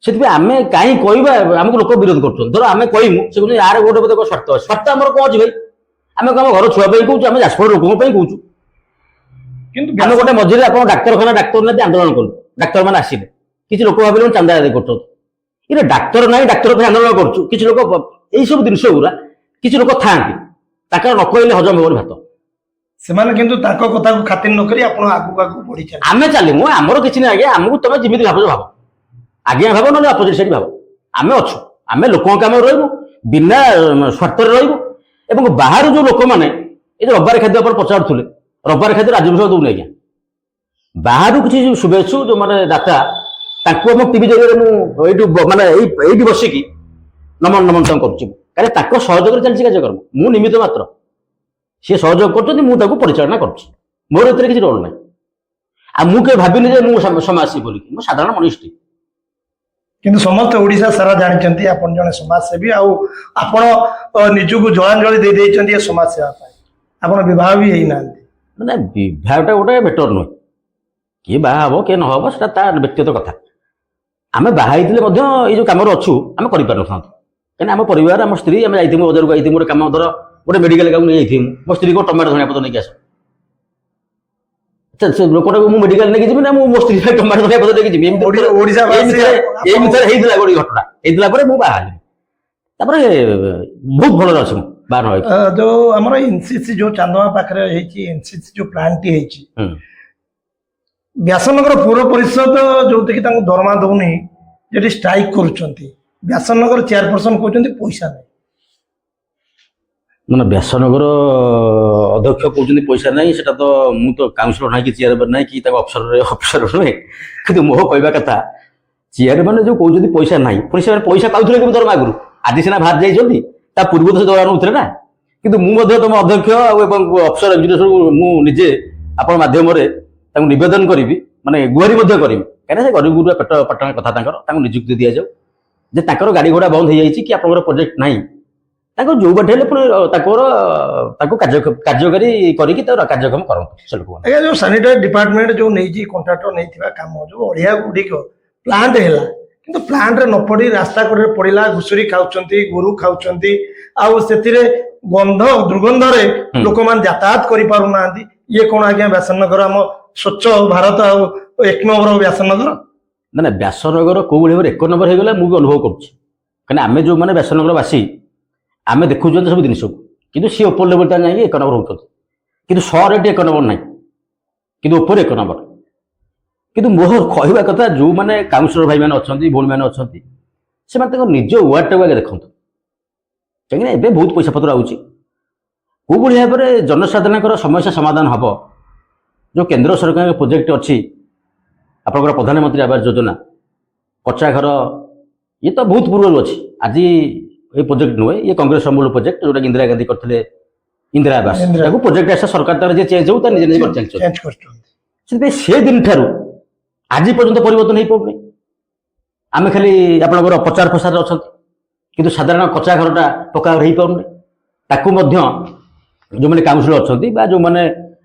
ସେଥିପାଇଁ ଆମେ କାହିଁ କହିବା? ଆମକୁ ଲୋକ ବିରୋଧ କରୁଛନ୍ତି। ଧର ଆମେ କହିବୁ, ସେ କହୁଛନ୍ତି ଆର ଗୋଟେ ବୋଧେ ସ୍ୱାର୍ଥ ଅଛି। ସ୍ୱାର୍ଥ ଆମର କଣ ଅଛି ଭାଇ? ଆମେ ଆମ ଘର ଛୁଆ ପାଇଁ କହୁଛୁ, ଆମେ ଯାଜପୁର ଲୋକଙ୍କ ପାଇଁ କହୁଛୁ। କିନ୍ତୁ ଆମେ ଗୋଟେ ମଝିରେ ଆପଣ ଡାକ୍ତରଖାନା ଡାକ୍ତର ନାହାନ୍ତି ଆନ୍ଦୋଳନ କଲୁ, ଡାକ୍ତର ମାନେ ଆସିଲେ, କିଛି ଲୋକ ଭାବିଲେ ଚାନ୍ଦା ଆଦାୟ କରୁଛନ୍ତି। ଇଏ ଡାକ୍ତର ନାହିଁ, ଡାକ୍ତର ପାଇଁ ଆନ୍ଦୋଳନ କରୁଛୁ। କିଛି ଲୋକ ଏଇ ସବୁ ଜିନିଷ ଗୁରା, କିଛି ଲୋକ ଥାଆନ୍ତି ତାଙ୍କର ନ କହିଲେ ହଜମ ହେବନି ଭାତ। ସେମାନେ କିନ୍ତୁ ତାଙ୍କ କଥାକୁ ଖାତିର ନ କରି ଆପଣ ଆଗକୁ ଆଗକୁ ବଢି ଚାଲିବେ। ଆମେ ଚାଲିବୁ, ଆମର କିଛି ନାହିଁ ଆଜ୍ଞା। ଆମକୁ ତମେ ଯେମିତି ଭାବୁଛ ଭାବ, ଆଜ୍ଞା ଭାବ, ନହେଲେ ଅପୋଜିଟ୍ ସାଇଡ୍ ଭାବ। ଆମେ ଅଛୁ, ଆମେ ଲୋକଙ୍କ କାମରେ ରହିବୁ, ବିନା ସ୍ୱାର୍ଥରେ ରହିବୁ। ଏବଂ ବାହାରୁ ଯୋଉ ଲୋକମାନେ, ଏଇ ଯୋଉ ରବିବାର ଖାଦ୍ୟ ଆପଣ ପଚାରୁଥିଲେ, ରବିବାର ଖାଦ୍ୟ ରାଜ୍ୟବିଷୟ ଦଉନି ଆଜ୍ଞା। ବାହାରୁ କିଛି ଶୁଭେଚ୍ଛୁ ଯୋଉମାନେ ଦାତା, ତାଙ୍କୁ ଆମ ଟିଭି ଜରିଆରେ ମୁଁ ଏଇଠୁ ମାନେ ଏଇଠି ବସିକି ନମନ ତାଙ୍କୁ କରୁଛି, କାରଣ ତାଙ୍କ ସହଯୋଗରେ ଚାଲିଛି କାର୍ଯ୍ୟକ୍ରମ। ମୁଁ ନିମିତ୍ତ ମାତ୍ର, ସିଏ ସହଯୋଗ କରୁଛନ୍ତି, ମୁଁ ତାକୁ ପରିଚାଳନା କରୁଛି। ମୋର ଏଥିରେ କିଛି ରୋଲ ନାହିଁ। ଆଉ ମୁଁ କେବେ ଭାବିନି ଯେ ମୁଁ ସମାଜସେବୀ ବୋଲିକି, ମୁଁ ସାଧାରଣ ମଣିଷଟି। କିନ୍ତୁ ସମସ୍ତେ ଓଡିଶା ସାରା ଜାଣିଛନ୍ତି ଆପଣ ଜଣେ ସମାଜସେବୀ, ଆଉ ଆପଣ ନିଜକୁ ଜଳାଞ୍ଜଳି ଦେଇଛନ୍ତି ଏ ସମାଜ ସେବା ପାଇଁ। ଆପଣ ବିବାହ ବି ହେଇନାହାନ୍ତି। ମାନେ ବିବାହଟା ଗୋଟେ ବେଟର ନୁହେଁ। କିଏ ବାହା ହବ କିଏ ନ ହବ ସେଟା ତା ବ୍ୟକ୍ତିଗତ କଥା। ଆମେ ବାହା ହେଇଥିଲେ ମଧ୍ୟ ଏଇ ଯୋଉ କାମରେ ଅଛୁ ଆମେ କରିପାରିନଥାନ୍ତୁ। କାହିଁକିନା ଆମ ପରିବାର ଆମ ସ୍ତ୍ରୀ ଆମେ ଯାଇଥିବୁ ବଜାରକୁ ଯାଇଥିବୁ ଗୋଟେ କାମ ଧର ଗୋଟେ ମେଡିକାଲ କାମକୁ ନେଇ ଯାଇଥିବୁ ମୋ ସ୍ତ୍ରୀକୁ ଟମାଟୋ ଧଣିଆ ପତ୍ର ନେଇକି ଆସ ସେ ଲୋକଟାକୁ ମୁଁ ମେଡିକାଲ ନେଇକି ଯିବି ନା ମୁଁ ମୋ ସ୍ତ୍ରୀ ଟମାଟୋ ଧଣିଆ ପତ୍ର ନେଇକି ଯିବି ଓଡିଶା ଏଇ ଭିତରେ ହେଇଥିଲା ଗୋଟେ ଘଟଣା ହେଇଥିଲା ପରେ ମୁଁ ବାହାରିଲି ତାପରେ ବହୁତ ଭଲରେ ଅଛି ମୁଁ ବାହାର ହେଇକି ଯୋଉ ଆମର ଏନସିସି ଯୋଉ ଚାନ୍ଦମା ପାଖରେ ହେଇଛି ଏନସିସି ଯୋଉ ପ୍ଲାଣ୍ଟଟି ହେଇଛି ବ୍ୟାସନଗର ପୌର ପରିଷଦ ଯୋଉଥିକି ତାଙ୍କୁ ଦରମା ଦଉନି ଯେଠି ଷ୍ଟ୍ରାଇକ୍ କରୁଛନ୍ତି ବ୍ୟାସନଗର ଚେୟାରପର୍ସନ କହୁଛନ୍ତି ପଇସା ନାହିଁ ମାନେ ବ୍ୟାସନଗର ଅଧ୍ୟକ୍ଷ କହୁଛନ୍ତି ପଇସା ନାହିଁ ସେଟା ତ ମୁଁ ତ କାଉନସିଲର ନାହିଁ କି ଚେୟାରମ୍ୟାନ ନାହିଁ କି ତାଙ୍କ ଅଫିସର ନୁହେଁ କିନ୍ତୁ ମୋ କହିବା କଥା ଚେୟାରମ୍ୟାନ ଯୋଉ କହୁଛନ୍ତି ପଇସା ନାହିଁ ପୁଣି ସେମାନେ ପଇସା ପାଉଥିଲେ କେମିତି ଦରମା ଆଗରୁ ଆଜି ସିନା ବାହାରି ଯାଇଛନ୍ତି ତା ପୂର୍ବରୁ ସେ ଦରମା ନଉଥିଲେ ନା କିନ୍ତୁ ମୁଁ ମଧ୍ୟ ତମ ଅଧ୍ୟକ୍ଷ ଆଉ ଏବଂ ଅଫିସର ଏକ୍ଜିକ୍ୟୁଟିଭ ମୁଁ ନିଜେ ଆପଣ ମାଧ୍ୟମରେ ତାଙ୍କୁ ନିବେଦନ କରିବି ମାନେ ଗୁହାରି ମଧ୍ୟ କରିବି କାହିଁକିନା ସେ ଗରିବ ଗୁରୁବା ପେଟ ପାଟଣା କଥା ତାଙ୍କୁ ନିଯୁକ୍ତି ଦିଆଯାଉ ଯେ ତାଙ୍କର ଗାଡ଼ି ଘୋଡ଼ା ବନ୍ଦ ହେଇଯାଇଛି କି ଆପଣଙ୍କର ପ୍ରୋଜେକ୍ଟ ନାହିଁ ତାଙ୍କୁ ଯୋଉ ବାଟେ ହେଲେ ପୁଣି ତାଙ୍କୁ କାର୍ଯ୍ୟକାରୀ କରିକି ତାର କାର୍ଯ୍ୟକ୍ରମ କରନ୍ତୁ ସେ ଲୋକମାନେ ଆଜ୍ଞା ଯୋଉ ସାନିଟାରୀ ଡିପାର୍ଟମେଣ୍ଟ ଯୋଉ ନେଇଛି କଣ୍ଟ୍ରାକ୍ଟର ନେଇଥିବା କାମ ଯୋଉ ଅଳିଆ ଗୁଡ଼ିକ ପ୍ଲାଣ୍ଟ ହେଲା କିନ୍ତୁ ପ୍ଲାଣ୍ଟରେ ନ ପଡି ରାସ୍ତା କଡ଼ରେ ପଡିଲା ଘୁଷୁରୀ ଖାଉଛନ୍ତି ଗୋରୁ ଖାଉଛନ୍ତି ଆଉ ସେଥିରେ ଦୁର୍ଗନ୍ଧରେ ଲୋକମାନେ ଯାତାୟାତ କରିପାରୁନାହାନ୍ତି ଇଏ କଣ ଆଜ୍ଞା ବ୍ୟାସନଗର ଆମ ସ୍ୱଚ୍ଛ ଭାରତ ଆଉ 1 ନମ୍ବର ବ୍ୟାସନଗର ନା ବ୍ୟାସନଗର କୋଉ ଭଳି ଭାବରେ 1 ନମ୍ବର ହେଇଗଲା ମୁଁ ବି ଅନୁଭବ କରୁଛି କାହିଁକିନା ଆମେ ଯୋଉମାନେ ବ୍ୟାସନଗର ବାସୀ ଆମେ ଦେଖୁଛନ୍ତି ସବୁ ଜିନିଷକୁ କିନ୍ତୁ ସିଏ ଉପର ଲେଭେଲଟା ଯାଇକି 1 ନମ୍ବର ହଉଛନ୍ତି କିନ୍ତୁ ସହର ଏଠି 1 ନମ୍ବର ନାହିଁ କିନ୍ତୁ ଉପରେ 1 ନମ୍ବର କିନ୍ତୁ ମୋର କହିବା କଥା ଯୋଉମାନେ କାଉନସିଲର ଭାଇମାନେ ଅଛନ୍ତି ଭଉଣୀମାନେ ଅଛନ୍ତି ସେମାନେ ତାଙ୍କ ନିଜ ୱାର୍ଡଟାକୁ ଆଗେ ଦେଖନ୍ତୁ କାହିଁକିନା ଏବେ ବହୁତ ପଇସା ପତ୍ର ଆଉଛି କୋଉଭଳି ଭାବରେ ଜନସାଧାରଣଙ୍କର ସମସ୍ୟା ସମାଧାନ ହବ ଯୋଉ କେନ୍ଦ୍ର ସରକାରଙ୍କ ପ୍ରୋଜେକ୍ଟ ଅଛି ଆପଣଙ୍କର ପ୍ରଧାନମନ୍ତ୍ରୀ ଆବାସ ଯୋଜନା କଚ୍ଚା ଘର ଇଏ ତ ବହୁତ ପୂର୍ବରୁ ଅଛି ଆଜି এই ପ୍ରୋଜେକ୍ଟ ନୁହେଁ ଇଏ କଂଗ୍ରେସ ଅମୂଳ ପ୍ରୋଜେକ୍ଟ ଯୋଉଟା ଇନ୍ଦିରା ଗାନ୍ଧୀ କରିଥିଲେ ଇନ୍ଦିରା ଆବାସ ତାକୁ ପ୍ରୋଜେକ୍ଟ ଆସିଲା ସରକାର ତାର ଯେ ଚେଞ୍ଜ ହଉ ତା ନିଜେ ନିଜେ କରିଚାଲିଛନ୍ତି ସେଥିପାଇଁ ସେ ଦିନ ଠାରୁ ଆଜି ପର୍ଯ୍ୟନ୍ତ ପରିବର୍ତ୍ତନ ହେଇପାରୁନି ଆମେ ଖାଲି ଆପଣଙ୍କର ପ୍ରଚାର ପ୍ରସାରରେ ଅଛନ୍ତି କିନ୍ତୁ ସାଧାରଣ କଚ୍ଚା ଘରଟା ପକ୍କା ଘର ହେଇପାରୁନି ତାକୁ ମଧ୍ୟ ଯୋଉମାନେ କାଉନସିଲର ଅଛନ୍ତି ବା ଯୋଉମାନେ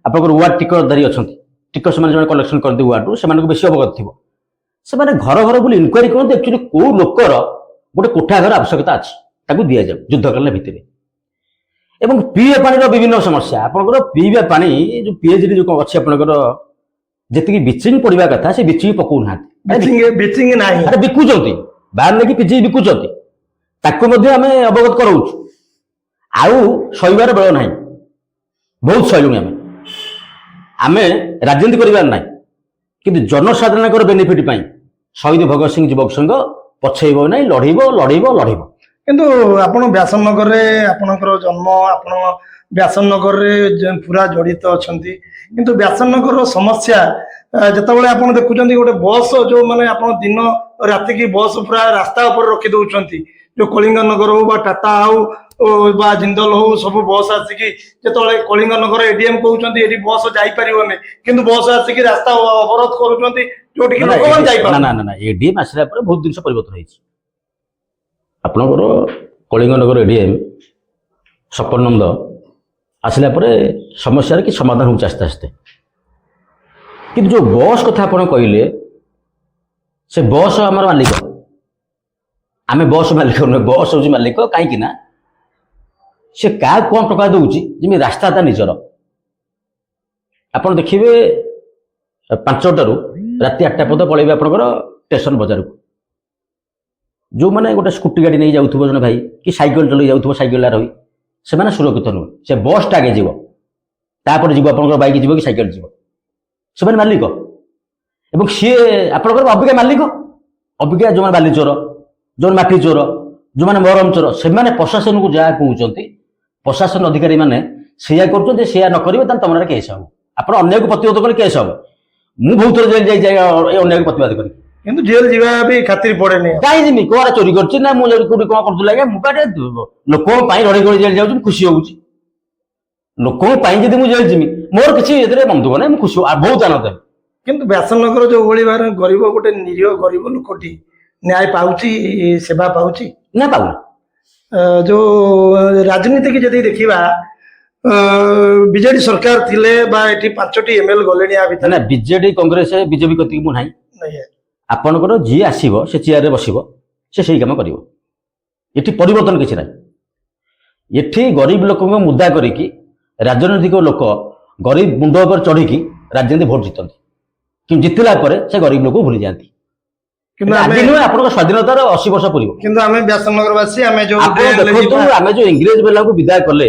ଆପଣଙ୍କର ୱାର୍ଡ ଟିକଟଧାରୀ ଅଛନ୍ତି ଟିକଟ ସେମାନେ ଯୋଉମାନେ କଲେକ୍ସନ କରନ୍ତି ୱାର୍ଡରୁ ସେମାନଙ୍କୁ ବେଶୀ ଅବଗତ ଥିବ ସେମାନେ ଘର ଘର ବୁଲି ଇନକ୍ୱାରି କରନ୍ତି ଆକ୍ଚୁଆଲି କୋଉ ଲୋକର ଗୋଟେ କୋଠା ଘର ଆବଶ୍ୟକତା ଅଛି ତାକୁ ଦିଆଯାଉ ଯୁଦ୍ଧକାଳୀନ ଭିତରେ ଏବଂ ପିଇବା ପାଣିର ବିଭିନ୍ନ ସମସ୍ୟା ଆପଣଙ୍କର ପିଇବା ପାଣି ଯୋଉ ପିଏଚଡି ଯୋଉ ଅଛି ଆପଣଙ୍କର ଯେତିକି ବିଚିଂ ପଡିବା କଥା ସେ ବିଚିଂ ପକଉନାହାନ୍ତି ନାହିଁ ବିକୁଛନ୍ତି ବାହାର ନେଇକି ପିଜି ବିକୁଛନ୍ତି ତାକୁ ମଧ୍ୟ ଆମେ ଅବଗତ କରାଉଛୁ ଆଉ ଶୈବାର ବେଳ ନାହିଁ ବହୁତ ଶୈଳୁଣି ଆମେ ରାଜନୀତି କରିବାର ନାହିଁ କିନ୍ତୁ ଜନସାଧାରଣଙ୍କର ବେନିଫିଟ ପାଇଁ ଶହୀଦ ଭଗତ ସିଂ ଯୁବକ ସଂଘ ପଛେଇବ ନାହିଁ ଲଢିବ କିନ୍ତୁ ଆପଣ ବ୍ୟାସନଗରରେ ଆପଣଙ୍କର ଜନ୍ମ ଆପଣ ବ୍ୟାସନଗରରେ ପୁରା ଜଡ଼ିତ ଅଛନ୍ତି କିନ୍ତୁ ବ୍ୟାସନଗରର ସମସ୍ୟା ଯେତେବେଳେ ଆପଣ ଦେଖୁଛନ୍ତି ଗୋଟେ ବସ୍ ଯୋଉ ମାନେ ଆପଣ ଦିନ ରାତିକି ବସ୍ ପୁରା ରାସ୍ତା ଉପରେ ରଖି ଦଉଛନ୍ତି ଯୋଉ କଳିଙ୍ଗ ନଗର ହଉ ବା ଟାଟା ହଉ ବା ଜିନ୍ଦଲ ହଉ ସବୁ ବସ୍ ଆସିକି ଯେତେବେଳେ କଳିଙ୍ଗ ନଗର ଏଡିଏମ୍ କହୁଛନ୍ତି ଏଠି ବସ୍ ଯାଇପାରିବନି କିନ୍ତୁ ବସ୍ ଆସିକି ରାସ୍ତା ଅବରୋଧ କରୁଛନ୍ତି ଯୋଉଠିକି ଲୋକମାନେ ଯାଇପାରୁନାହାନ୍ତି ନା ଏଡିଏମ୍ ଆସିଲା ପରେ ବହୁତ ଜିନିଷ ପରିବର୍ତ୍ତନ ହେଇଛି ଆପଣଙ୍କର କଳିଙ୍ଗ ନଗର ଏଡିଏମ୍ ସପନନ୍ଦ ଆସିଲା ପରେ ସମସ୍ୟାର କି ସମାଧାନ ହେଉଛି ଆସ୍ତେ ଆସ୍ତେ କିନ୍ତୁ ଯୋଉ ବସ୍ କଥା ଆପଣ କହିଲେ ସେ ବସ୍ ଆମର ମାଲିକ ଆମେ ବସ୍ ମାଲିକ ନୁହେଁ ବସ୍ ହେଉଛି ମାଲିକ କାହିଁକି ନା ସେ କାହାକୁ କ'ଣ ଟଙ୍କା ଦେଉଛି ଯେମିତି ରାସ୍ତା ତା ନିଜର ଆପଣ ଦେଖିବେ 5ଟାରୁ ରାତି 8ଟା ପର୍ଯ୍ୟନ୍ତ ପଳେଇବେ ଆପଣଙ୍କର ଷ୍ଟେସନ ବଜାରକୁ ଯୋଉମାନେ ଗୋଟେ ସ୍କୁଟି ଗାଡ଼ି ନେଇ ଯାଉଥିବ ଜଣେ ଭାଇ କି ସାଇକେଲ ଚଲେଇ ଯାଉଥିବ ସାଇକେଲରେ ରହି ସେମାନେ ସୁରକ୍ଷିତ ନୁହେଁ ସେ ବସ୍ଟା ଆଗେ ଯିବ ତାପରେ ଯିବ ଆପଣଙ୍କର ବାଇକ୍ ଯିବ କି ସାଇକେଲ ଯିବ ସେମାନେ ମାଲିକ ଏବଂ ସିଏ ଆପଣଙ୍କର ଅବିକା ମାଲିକ ଅବିକା ଯୋଉମାନେ ବାଲି ଚୋର ଯୋଉମାନେ ମାଟି ଚୋର ଯୋଉମାନେ ମରମ ଚୋର ସେମାନେ ପ୍ରଶାସନକୁ ଯାହା କହୁଛନ୍ତି ପ୍ରଶାସନ ଅଧିକାରୀ ମାନେ ସେଇଆ କରୁଛନ୍ତି ସେଇଆ ନ କରିବେ ତାହେଲେ ତମ ନାଁରେ କେସ୍ ହବ ଆପଣ ଅନ୍ୟକୁ ପ୍ରତିବାଦ କଲେ କେସ୍ ହବ ମୁଁ ବହୁତ ଥର ଜେଲ୍ ଯାଇ ଏ ଅନ୍ୟକୁ ପ୍ରତିବାଦ କରି କିନ୍ତୁ ଜେଲ୍ ଯିବା ବି ଖାତିର ପଡେନି କାହିଁ ଯିବି କଣ ଚୋରି କରୁଛି ନା ମୁଁ କୋଉଠି କଣ କରୁଥିଲି ଆଜ୍ଞା ମୁଁ କାଟେ ଲୋକଙ୍କ ପାଇଁ ରହି ରହି ଜେଲ୍ ଯାଉଛି ମୁଁ ଖୁସି ହଉଛି ଲୋକଙ୍କ ପାଇଁ ଯଦି ମୁଁ ଜେଲ୍ ଯିବି ମୋର କିଛି ଏଥିରେ ମନଦୁଃଖ ନାହିଁ ମୁଁ ଖୁସି ବହୁତ ଆନନ୍ଦ ହେବି କିନ୍ତୁ ବ୍ୟାସନଗର ଯୋଉ ଭଳି ଭାବରେ ଗରିବ ଗୋଟେ ନିରୀହ ଗରିବ ଲୋକଟି ନ୍ୟାୟ ପାଉଛି ସେବା ପାଉଛି ନା ପାଉନି ଯୋଉ ରାଜନୀତି କି ଯଦି ଦେଖିବା ବିଜେଡି ସରକାର ଥିଲେ ବା ଏଠି 5ଟି ଏମଏଲ ଗଲେଣି ଆ ଭିତରେ ନା ବିଜେଡି କଂଗ୍ରେସ ବିଜେପି କତିକି ମୁଁ ନାହିଁ ଆପଣଙ୍କର ଯିଏ ଆସିବ ସେ ଚେୟାରରେ ବସିବ ସେ ସେଇ କାମ କରିବ ଏଠି ପରିବର୍ତ୍ତନ କିଛି ନାହିଁ। ଏଠି ଗରିବ ଲୋକଙ୍କ ମୁଦ୍ଦା କରିକି ରାଜନୈତିକ ଲୋକ ଗରିବ ମୁଣ୍ଡ ଉପରେ ଚଢ଼ିକି ରାଜନୀତି ଭୋଟ ଜିତନ୍ତି, କିନ୍ତୁ ଜିତିଲା ପରେ ସେ ଗରିବ ଲୋକକୁ ଭୁଲି ଯାଆନ୍ତି। କିନ୍ତୁ ଆଜି ନୁହେଁ, ଆପଣଙ୍କ ସ୍ୱାଧୀନତାର 80 ବର୍ଷ ପୂର୍ବ। କିନ୍ତୁ ଆମେ ବ୍ୟାସନଗରବାସୀ ଆମେ ଯୋଉ ଦେଖନ୍ତୁ, ଆମେ ଯୋଉ ଇଂରେଜ ମାନଙ୍କୁ ବିଦାୟ କଲେ,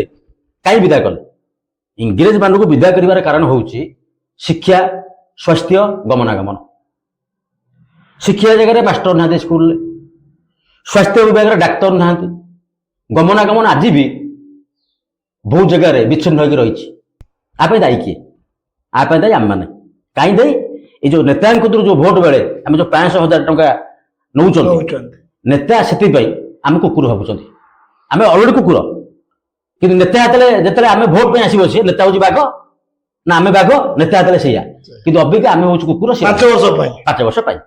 କାହିଁ ବିଦାୟ କଲେ? ଇଂରେଜ ମାନଙ୍କୁ ବିଦାୟ କରିବାର କାରଣ ହଉଛି ଶିକ୍ଷା, ସ୍ୱାସ୍ଥ୍ୟ, ଗମନାଗମନ। ଶିକ୍ଷା ଜାଗାରେ ମାଷ୍ଟର ନାହାନ୍ତି ସ୍କୁଲରେ, ସ୍ୱାସ୍ଥ୍ୟ ବିଭାଗରେ ଡାକ୍ତର ନାହାନ୍ତି, ଗମନାଗମନ ଆଜି ବି ବହୁ ଜାଗାରେ ବିଚ୍ଛିନ୍ନ ହୋଇକି ରହିଛି। ଆ ପାଇଁ ଦାୟୀ କିଏ? ଆ ପାଇଁ ଦାୟୀ ଆମମାନେ। କାହିଁ ଦାୟୀ? ଏଇ ଯୋଉ ନେତାଙ୍କ କତିରୁ ଯୋଉ ଭୋଟ ବେଳେ ଆମେ ଯୋଉ 500,000 ଟଙ୍କା ନଉଛନ୍ତି, ନେତା ସେଥିପାଇଁ ଆମେ କୁକୁର ଭାବୁଛନ୍ତି। ଆମେ ଅଲରେଡି କୁକୁର, କିନ୍ତୁ ନେତା ଯେତେବେଳେ ଆମେ ଭୋଟ ପାଇଁ ଆସିବ, ସିଏ ନେତା ହଉଛି ବାଘ ନା ଆମେ ବାଘ? ନେତା ହାତରେ ସେଇଆ, କିନ୍ତୁ ଅବିକା ଆମେ ହଉଛୁ କୁକୁର 5 ବର୍ଷ ପାଇଁ।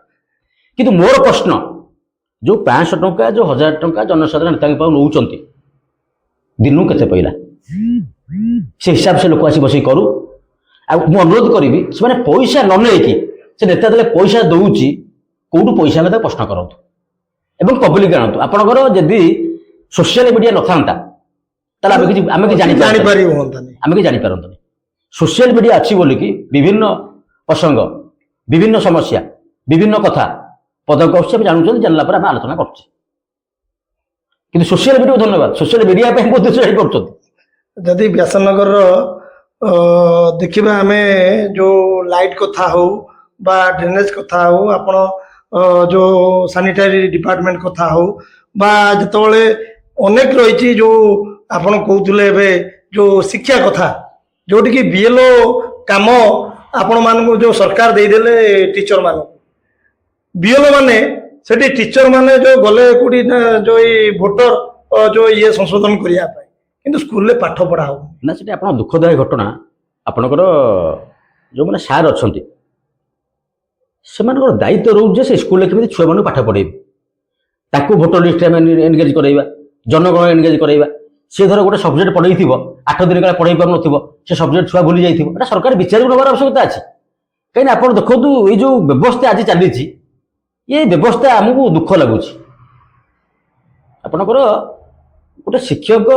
କିନ୍ତୁ ମୋର ପ୍ରଶ୍ନ, ଯୋଉ 500 ଟଙ୍କା, ଯୋଉ 1000 ଟଙ୍କା ଜନସାଧାରଣ ନେତାଙ୍କ ପାଖକୁ ନଉଛନ୍ତି, ଦିନକୁ କେତେ ପଇଲା? ସେ ହିସାବ ସେ ଲୋକ ଆସି ବସିକି କରୁ। ଆଉ ମୁଁ ଅନୁରୋଧ କରିବି, ସେମାନେ ପଇସା ନ ନେଇକି, ସେ ନେତା ଯେତେବେଳେ ପଇସା ଦଉଛି କୋଉଠୁ ପଇସା ଆମେ ତାକୁ ପ୍ରଶ୍ନ କରନ୍ତୁ ଏବଂ ପବ୍ଲିକ ଆଣନ୍ତୁ। ଆପଣଙ୍କର ଯଦି ସୋସିଆଲ ମିଡିଆ ନଥାନ୍ତା ତାହେଲେ ଆମେ କିଛି ଜାଣିପାରନ୍ତୁନି। ସୋସିଆଲ ମିଡିଆ ଅଛି ବୋଲିକି ବିଭିନ୍ନ ପ୍ରସଙ୍ଗ, ବିଭିନ୍ନ ସମସ୍ୟା, ବିଭିନ୍ନ କଥା ପଦକ ଆସୁଛି, ଆମେ ଜାଣୁଛନ୍ତି, ଜାଣିଲା ପରେ ଆମେ ଆଲୋଚନା କରୁଛେ। କିନ୍ତୁ ସୋସିଆଲ ମିଡିଆକୁ ଧନ୍ୟବାଦ, ସୋସିଆଲ ମିଡିଆ ପାଇଁ ବହୁତ ଦେଶ ଜାଣିପାରୁଛନ୍ତି। ଯଦି ବ୍ୟାସନଗରର ଦେଖିବା ଆମେ ଯୋଉ ଲାଇଟ୍ କଥା ହଉ ବା ଡ୍ରେନେଜ କଥା ହଉ, ଆପଣ ଯୋଉ ସାନିଟାରୀ ଡିପାର୍ଟମେଣ୍ଟ କଥା ହଉ, ବା ଯେତେବେଳେ ଅନେକ ରହିଛି ଯୋଉ ଆପଣ କହୁଥିଲେ ଏବେ ଯୋଉ ଶିକ୍ଷା କଥା, ଯୋଉଠିକି ବିଏଲଓ କାମ ଆପଣ ମାନଙ୍କୁ ଯୋଉ ସରକାର ଦେଇଦେଲେ ଟିଚର ମାନଙ୍କୁ, ବିଏଲଓ ମାନେ ସେଠି ଟିଚର ମାନେ ଯୋଉ ଗଲେ କୋଉଠି ନା ଯୋଉ ଏଇ ଭୋଟର ଯୋଉ ଇଏ ସଂଶୋଧନ କରିବା ପାଇଁ, କିନ୍ତୁ ସ୍କୁଲରେ ପାଠ ପଢା ହଉ ନା। ସେଠି ଆପଣ ଦୁଃଖଦାୟକ ଘଟଣା, ଆପଣଙ୍କର ଯୋଉମାନେ ସାର୍ ଅଛନ୍ତି ସେମାନଙ୍କର ଦାୟିତ୍ୱ ରହୁଛି ଯେ ସେ ସ୍କୁଲରେ କେମିତି ଛୁଆମାନଙ୍କୁ ପାଠ ପଢେଇବେ, ତାକୁ ଭୋଟର ଲିଷ୍ଟରେ ଆମେ ଏନଗେଜ କରାଇବା, ଜନଗଣ ଏନଗେଜ କରାଇବା। ସେ ଧର ଗୋଟେ ସବଜେକ୍ଟ ପଢେଇଥିବ, 8 ଦିନ କାଳେ ପଢେଇ ପାରୁନଥିବ, ସେ ସବଜେକ୍ଟ ଛୁଆ ଭୁଲି ଯାଇଥିବ, ଏଟା ସରକାର ବିଚାରକୁ ନେବାର ଆବଶ୍ୟକତା ଅଛି। କାହିଁକିନା ଆପଣ ଦେଖନ୍ତୁ, ଏଇ ଯୋଉ ବ୍ୟବସ୍ଥା ଆଜି ଚାଲିଛି, ଏ ବ୍ୟବସ୍ଥା ଆମକୁ ଦୁଃଖ ଲାଗୁଛି। ଆପଣଙ୍କର ଗୋଟେ ଶିକ୍ଷକ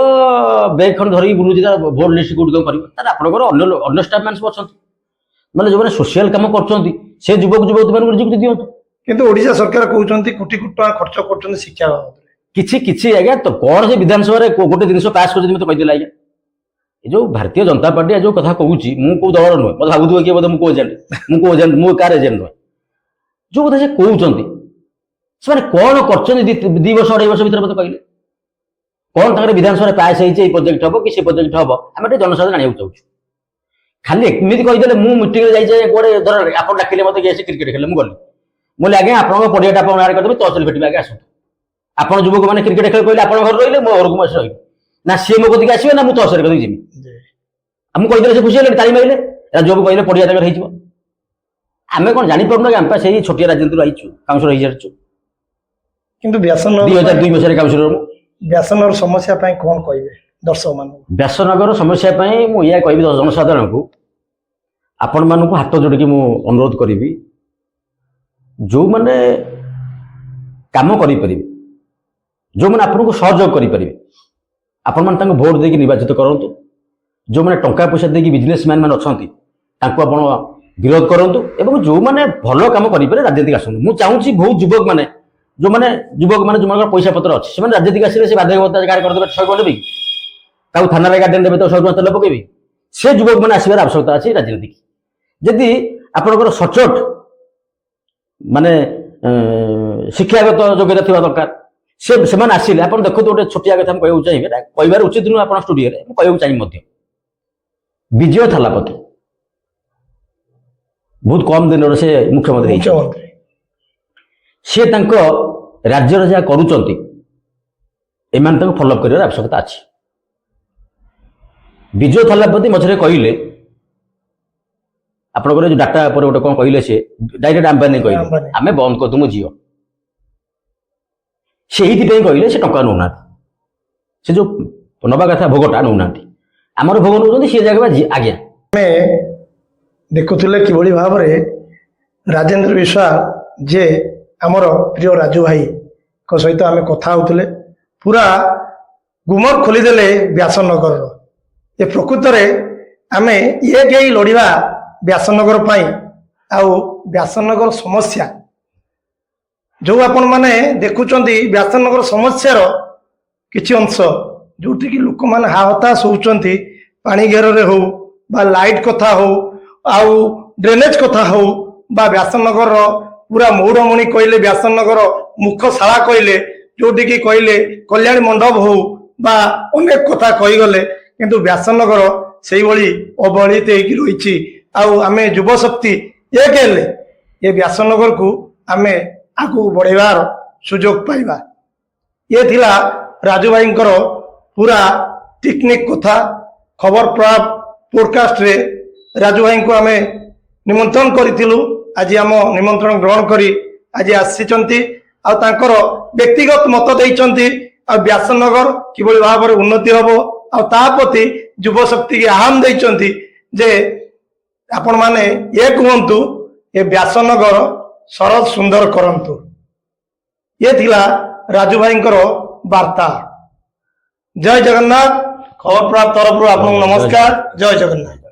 ବ୍ୟାଗ୍ ଖଣ୍ଡେ ଧରିକି ବୁଲୁଛି, ତାର ଭୋଟ ଲିଷ୍ଟ କୋଉଠି କଣ କରିବ, ତାର ଆପଣଙ୍କର ଅନ୍ୟ ଷ୍ଟାଫ୍ ମାନେ ସବୁ ଅଛନ୍ତି, ମାନେ ଯୋଉମାନେ ସୋସିଆଲ କାମ କରୁଛନ୍ତି, ସେ ଯୁବକ ଯୁବତୀ ମାନଙ୍କୁ ନିଯୁକ୍ତି ଦିଅନ୍ତୁ। କିନ୍ତୁ ଓଡିଶା ସରକାର କହୁଛନ୍ତି କୋଟି କୋଟି ଟଙ୍କା ଖର୍ଚ୍ଚ କରୁଛନ୍ତି ଶିକ୍ଷା ବାବଦରେ। କିଛି ଆଜ୍ଞା, ତ କଣ ସେ ବିଧାନସଭାରେ ଗୋଟେ ଜିନିଷ ପାସ୍ କରିଛନ୍ତି ମତେ କହିଦେଲେ ଆଜ୍ଞା। ଏ ଯୋଉ ଭାରତୀୟ ଜନତା ପାର୍ଟି ଯୋଉ କଥା କହୁଛି, ମୁଁ କୋଉ ଦଳର ନୁହେଁ, ମତେ ଭାବୁଥିବ କିଏ ବୋଧେ ମୁଁ କୋଉ ଏଜେଣ୍ଟ, ମୁଁ କାହାର ଏଜେଣ୍ଟ ନୁହେଁ। ଯୋଉ କଥା ସେ କହୁଛନ୍ତି, ସେମାନେ କଣ କରିଛନ୍ତି 2 ବର୍ଷ 2.5 ବର୍ଷ ଭିତରେ ମତେ କହିଲେ? କଣ ତାଙ୍କର ବିଧାନସଭାରେ ପାସ୍ ହେଇଛି, ଏଇ ପ୍ରୋଜେକ୍ଟ ହବ କି ସେ ପ୍ରୋଜେକ୍ଟ ହବ, ଆମେ ଟିକେ ଜନସାଧାରଣ ଜାଣିବାକୁ ଚାହୁଁଛୁ। ଖାଲି ଏମିତି କହିଦେଲେ, ମୁଁ ମିଟିଂରେ ଯାଇଛି କୁଆଡେ, ଧର ଆପଣ ଡାକିଲେ ମତେ କ୍ରିକେଟ ଖେଳିଲେ, ମୁଁ ଗଲି, ମୁଁ କହିଲି ଆଜ୍ଞା ଆପଣଙ୍କ ପଡ଼ିଆଟା ଆପଣ ଗାଁରେ କରିଦେବେ, ତହସିଲ ଭେଟିବେ, ଆଜ୍ଞା ଆସନ୍ତୁ। ଆପଣ ଯୁବକ ମାନେ କ୍ରିକେଟ ଖେଳ କହିଲେ ଆପଣ ଘରେ ରହିଲେ, ମୋ ଘରକୁ ଆସି ରହିଲେ, ନା ସିଏ ମୋ କତିକି ଆସିବେ ନା ମୁଁ ତହସିଲ କରିକି ଯିବି। ମୁଁ କହିଦେଲେ ସେ ଖୁସି ହେଲେ, ତାଳି ମାରିଲେ, ରାଜ୍ୟକୁ କହିଲେ ପଡ଼ିଆ ତାଙ୍କର ହେଇଯିବ। ଆମେ କଣ ଜାଣିପାରୁନା କି ଆମେ ସେଇ ଛୋଟିଆ ରାଜନୀତିରୁ ଆଇଛୁ, କାଉନ୍ସିଲର ହେଇସାରିଛୁ। କିନ୍ତୁ ବ୍ୟାସନଗର 2002 ମସିହାରେ କାଉନ୍ସିଲର ମୁଁ। ବ୍ୟାସନଗର ସମସ୍ୟା ପାଇଁ କଣ କହିବେ ଦର୍ଶକ ମାନଙ୍କୁ? ବ୍ୟାସନଗର ସମସ୍ୟା ପାଇଁ ମୁଁ ଏହା କହିବି ଜନସାଧାରଣଙ୍କୁ, ଆପଣମାନଙ୍କୁ ହାତ ଯୋଡ଼ିକି ମୁଁ ଅନୁରୋଧ କରିବି, ଯୋଉମାନେ କାମ କରିପାରିବେ, ଯୋଉମାନେ ଆପଣଙ୍କୁ ସହଯୋଗ କରିପାରିବେ, ଆପଣମାନେ ତାଙ୍କୁ ଭୋଟ ଦେଇକି ନିର୍ବାଚିତ କରନ୍ତୁ। ଯୋଉମାନେ ଟଙ୍କା ପଇସା ଦେଇକି ବିଜନେସମ୍ୟାନ ମାନେ ଅଛନ୍ତି, ତାଙ୍କୁ ଆପଣ ବିରୋଧ କରନ୍ତୁ, ଏବଂ ଯୋଉମାନେ ଭଲ କାମ କରିପାରିବେ ରାଜନୀତିକୁ ଆସନ୍ତୁ। ମୁଁ ଚାହୁଁଛି ବହୁତ ଯୋଉମାନେ ଯୋଉମାନଙ୍କର ପଇସା ପତ୍ର ଅଛି, ସେମାନେ ରାଜନୀତିକୁ ଆସିଲେ ସେ ବାଧ୍ୟ ଗାଡ଼ି କରିଦେବେ, 100 ଟଙ୍କା ଦେବେ, ତାକୁ ଥାନାରେ ଗାର୍ଡେନ୍ ଦେବେ, ତ 100 ଟଙ୍କା ତେଲ ପକେଇବେ। ସେ ଯୁବକ ମାନେ ଆସିବାର ଆବଶ୍ୟକତା ଅଛି ରାଜନୀତି। ଯଦି ଆପଣଙ୍କର ସଚୋଟ ମାନେ ଶିକ୍ଷାଗତ ଯୋଗ୍ୟତା ଥିବା ଦରକାର, ସେମାନେ ଆସିଲେ, ଆପଣ ଦେଖନ୍ତୁ, ଗୋଟେ ଛୋଟିଆ କଥା ମୁଁ କହିବାକୁ ଚାହିଁବି, କହିବାର ଉଚିତ ନୁହେଁ ଆପଣ ଷ୍ଟୁଡିଓରେ, ମୁଁ କହିବାକୁ ଚାହିଁବି ମଧ୍ୟ। ବିଜୟ ଥାଲାପତି ବହୁତ କମ ଦିନରେ ସେ ମୁଖ୍ୟମନ୍ତ୍ରୀ ହେଇଛନ୍ତି। ସେ ତାଙ୍କ ରାଜ୍ୟରେ ଯାହା କରୁଛନ୍ତି, ଏମାନେ ତାଙ୍କୁ ଫଲୋଅପ୍ କରିବାର ଆବଶ୍ୟକତା ଅଛି। ବିଜୟ ଥାଲାପତି ମଝିରେ କହିଲେ, ଆପଣଙ୍କର ଯୋଉ ଡାଟା ଉପରେ ଗୋଟେ କଣ କହିଲେ, ସେ ଡାଇରେକ୍ଟ ଆମ୍ବାନୀ କହିଲେ ଆମେ ବନ୍ଦ କରିଦେବୁ ଜିଓ। ସେ ଏଇଥିପାଇଁ କହିଲେ, ସେ ଟଙ୍କା ନେଉନାହାନ୍ତି, ସେ ଯୋଉ ନବା କଥା ଭୋଗଟା ନେଉନାହାନ୍ତି, ଆମର ଭୋଗ ନେଉଛନ୍ତି, ସେ ଜାଗା ଆଜ୍ଞା। ଆମେ ଦେଖୁଥିଲେ କିଭଳି ଭାବରେ ରାଜେନ୍ଦ୍ର ବିଶ୍ୱାଳ, ଯେ ଆମର ପ୍ରିୟ ରାଜୁ ଭାଇଙ୍କ ସହିତ ଆମେ କଥା ହଉଥିଲେ, ପୁରା ଗୁମର ଖୋଲିଦେଲେ ବ୍ୟାସନଗରର। ଏ ପ୍ରକୃତରେ ଆମେ କେହି ଲଢ଼ିବା ବ୍ୟାସନଗର ପାଇଁ। ଆଉ ବ୍ୟାସନଗର ସମସ୍ୟା ଯେଉଁ ଆପଣମାନେ ଦେଖୁଛନ୍ତି, ବ୍ୟାସନଗର ସମସ୍ୟାର କିଛି ଅଂଶ ଯେଉଁଠିକି ଲୋକମାନେ ହାହତାଶ ହେଉଛନ୍ତି, ପାଣି ଘେରରେ ହଉ ବା ଲାଇଟ୍ କଥା ହଉ, ଆଉ ଡ୍ରେନେଜ କଥା ହଉ, ବା ବ୍ୟାସନଗରର ପୁରା ମୌଡ଼ମଣି କହିଲେ, ବ୍ୟାସନଗର ମୁଖଶାଳା କହିଲେ, ଯେଉଁଠିକି କହିଲେ କଲ୍ୟାଣୀ ମଣ୍ଡପ ହଉ ବା ଅନେକ କଥା କହିଗଲେ, କିନ୍ତୁ ବ୍ୟାସନଗର ସେଇଭଳି ଅବହେଳିତ ହେଇକି ରହିଛି। ଆଉ ଆମେ ଯୁବଶକ୍ତି ଏକ ହେଲେ ଏ ବ୍ୟାସନଗରକୁ ଆମେ ଆଗକୁ ବଢ଼େଇବାର ସୁଯୋଗ ପାଇବା। ଇଏ ଥିଲା ରାଜୁ ଭାଇଙ୍କର ପୁରା ଟେକ୍ନିକ୍ କଥା। ଖବର ପୋଡକାଷ୍ଟରେ ରାଜୁ ଭାଇଙ୍କୁ ଆମେ ନିମନ୍ତ୍ରଣ କରିଥିଲୁ। ଆଜି ଆମ ନିମନ୍ତ୍ରଣ ଗ୍ରହଣ କରି ଆଜି ଆସିଛନ୍ତି, ଆଉ ତାଙ୍କର ବ୍ୟକ୍ତିଗତ ମତ ଦେଇଛନ୍ତି, ଆଉ ବ୍ୟାସନଗର କିଭଳି ଭାବରେ ଉନ୍ନତି ହେବ ଆଉ ତା ପ୍ରତି ଯୁବଶକ୍ତିକି ଆହ୍ୱାନ ଦେଇଛନ୍ତି ଯେ ଆପଣମାନେ ଏକ ହୁଅନ୍ତୁ, ଏ ବ୍ୟାସନଗର ସରଳ ସୁନ୍ଦର କରନ୍ତୁ। ଇଏ ଥିଲା ରାଜୁ ଭାଇଙ୍କର ବାର୍ତ୍ତା। ଜୟ ଜଗନ୍ନାଥ। ଖବର ପ୍ରାପ୍ତ ତରଫରୁ ଆପଣଙ୍କୁ ନମସ୍କାର। ଜୟ ଜଗନ୍ନାଥ।